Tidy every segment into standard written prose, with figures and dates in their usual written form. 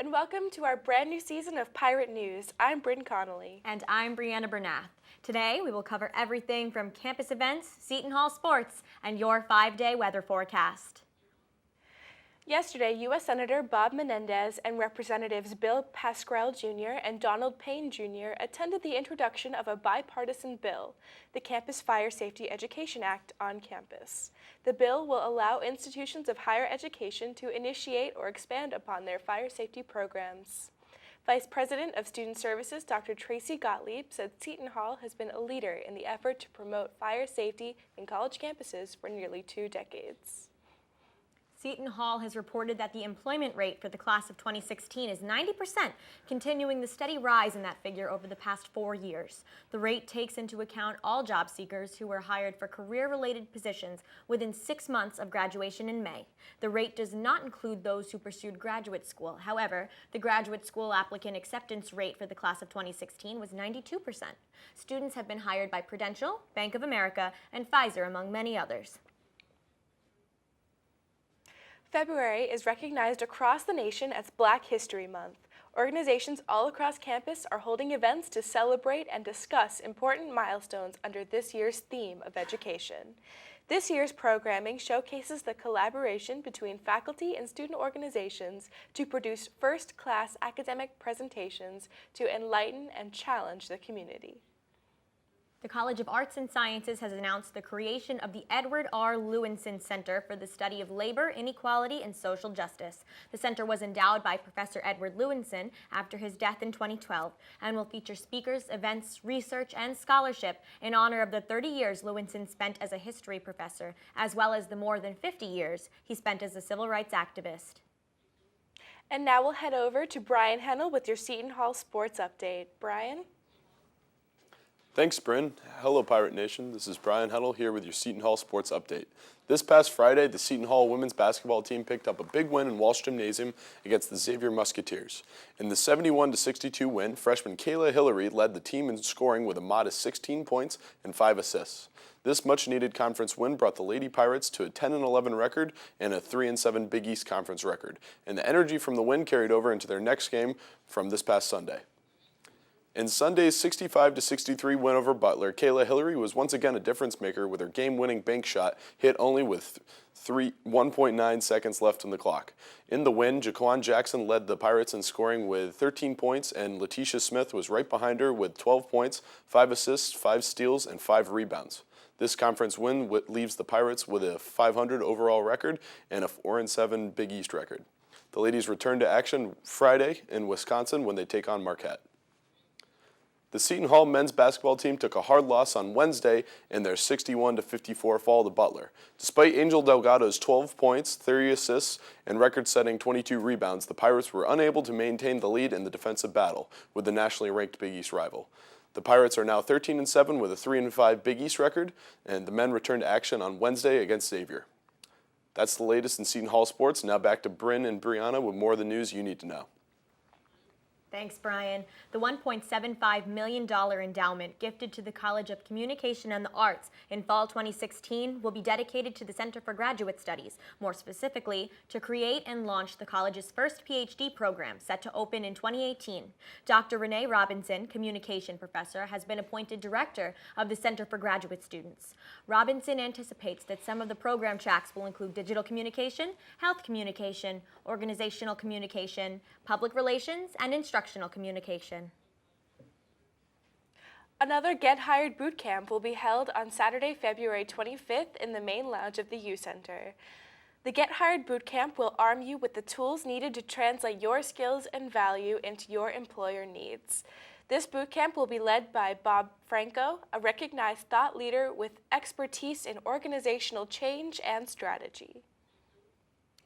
and welcome to our brand new season of Pirate News. I'm Bryn Connolly. And I'm Brianna Bernath. Today, we will cover everything from campus events, Seton Hall sports, and your 5-day weather forecast. Yesterday, U.S. Senator Bob Menendez and Representatives Bill Pascrell Jr. and Donald Payne Jr. attended the introduction of a bipartisan bill, the Campus Fire Safety Education Act, on campus. The bill will allow institutions of higher education to initiate or expand upon their fire safety programs. Vice President of Student Services Dr. Tracy Gottlieb said Seton Hall has been a leader in the effort to promote fire safety in college campuses for nearly 2 decades. Seton Hall has reported that the employment rate for the class of 2016 is 90%, continuing the steady rise in that figure over the past 4 years. The rate takes into account all job seekers who were hired for career-related positions within 6 months of graduation in May. The rate does not include those who pursued graduate school. However, the graduate school applicant acceptance rate for the class of 2016 was 92%. Students have been hired by Prudential, Bank of America, and Pfizer, among many others. February is recognized across the nation as Black History Month. Organizations all across campus are holding events to celebrate and discuss important milestones under this year's theme of education. This year's programming showcases the collaboration between faculty and student organizations to produce first-class academic presentations to enlighten and challenge the community. The College of Arts and Sciences has announced the creation of the Edward R. Lewinson Center for the Study of Labor, Inequality, and Social Justice. The center was endowed by Professor Edward Lewinson after his death in 2012 and will feature speakers, events, research, and scholarship in honor of the 30 years Lewinson spent as a history professor, as well as the more than 50 years he spent as a civil rights activist. And now we'll head over to Brian Hennel with your Seton Hall Sports Update. Brian? Thanks, Bryn. Hello, Pirate Nation. This is Brian Huddle here with your Seton Hall Sports Update. This past Friday, the Seton Hall women's basketball team picked up a big win in Walsh Gymnasium against the Xavier Musketeers. In the 71-62 win, freshman Kayla Hillary led the team in scoring with a modest 16 points and 5 assists. This much-needed conference win brought the Lady Pirates to a 10-11 record and a 3-7 Big East Conference record, and the energy from the win carried over into their next game from this past Sunday. In Sunday's 65-63 win over Butler, Kayla Hillary was once again a difference maker with her game-winning bank shot hit only with 1.9 seconds left on the clock. In the win, Jaquan Jackson led the Pirates in scoring with 13 points, and Letitia Smith was right behind her with 12 points, 5 assists, 5 steals, and 5 rebounds. This conference win leaves the Pirates with a 500 overall record and a 4-7 Big East record. The ladies return to action Friday in Wisconsin when they take on Marquette. The Seton Hall men's basketball team took a hard loss on Wednesday in their 61-54 fall to Butler. Despite Angel Delgado's 12 points, 30 assists, and record-setting 22 rebounds, the Pirates were unable to maintain the lead in the defensive battle with the nationally ranked Big East rival. The Pirates are now 13-7 with a 3-5 Big East record, and the men return to action on Wednesday against Xavier. That's the latest in Seton Hall sports. Now back to Bryn and Brianna with more of the news you need to know. Thanks, Brian. The $1.75 million endowment gifted to the College of Communication and the Arts in fall 2016 will be dedicated to the Center for Graduate Studies, more specifically, to create and launch the college's first PhD program set to open in 2018. Dr. Renee Robinson, communication professor, has been appointed director of the Center for Graduate Students. Robinson anticipates that some of the program tracks will include digital communication, health communication, organizational communication, public relations, and instructional communication. Another Get Hired boot camp will be held on Saturday, February 25th in the main lounge of the U Center. The Get Hired boot camp will arm you with the tools needed to translate your skills and value into your employer needs. This boot camp will be led by Bob Franco, a recognized thought leader with expertise in organizational change and strategy.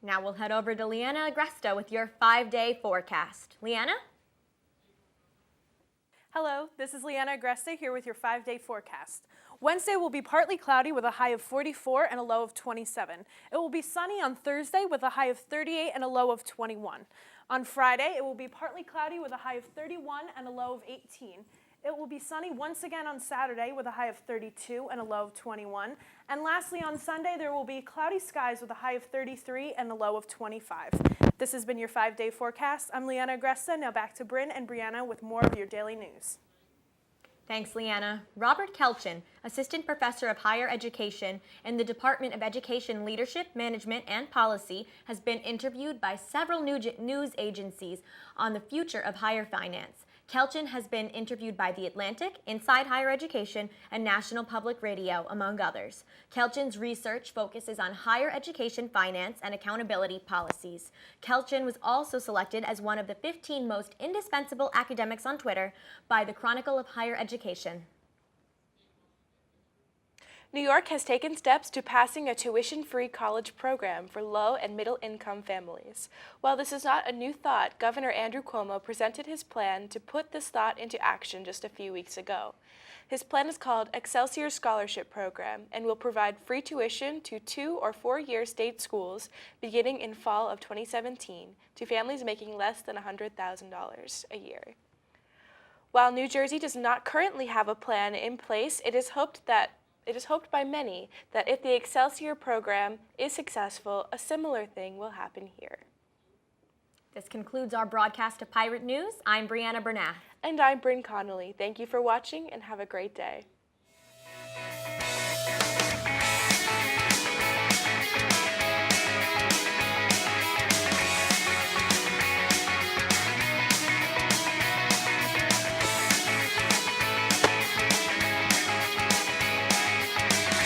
Now we'll head over to Leanna Agresta with your 5-day forecast. Leanna? Hello, this is Leanna Agresta here with your 5-day forecast. Wednesday will be partly cloudy with a high of 44 and a low of 27. It will be sunny on Thursday with a high of 38 and a low of 21. On Friday, it will be partly cloudy with a high of 31 and a low of 18. It will be sunny once again on Saturday with a high of 32 and a low of 21. And lastly, on Sunday, there will be cloudy skies with a high of 33 and a low of 25. This has been your 5-day forecast. I'm Leanna Agresta. Now back to Bryn and Brianna with more of your daily news. Thanks, Leanna. Robert Kelchin, Assistant Professor of Higher Education in the Department of Education Leadership, Management, and Policy, has been interviewed by several news agencies on the future of higher finance. Kelchin has been interviewed by The Atlantic, Inside Higher Education, and National Public Radio, among others. Kelchin's research focuses on higher education finance and accountability policies. Kelchin was also selected as one of the 15 most indispensable academics on Twitter by the Chronicle of Higher Education. New York has taken steps to passing a tuition-free college program for low and middle-income families. While this is not a new thought, Governor Andrew Cuomo presented his plan to put this thought into action just a few weeks ago. His plan is called Excelsior Scholarship Program and will provide free tuition to 2- or 4-year state schools beginning in fall of 2017 to families making less than $100,000 a year. While New Jersey does not currently have a plan in place, it is hoped by many that if the Excelsior program is successful, a similar thing will happen here. This concludes our broadcast of Pirate News. I'm Brianna Bernath. And I'm Bryn Connolly. Thank you for watching and have a great day.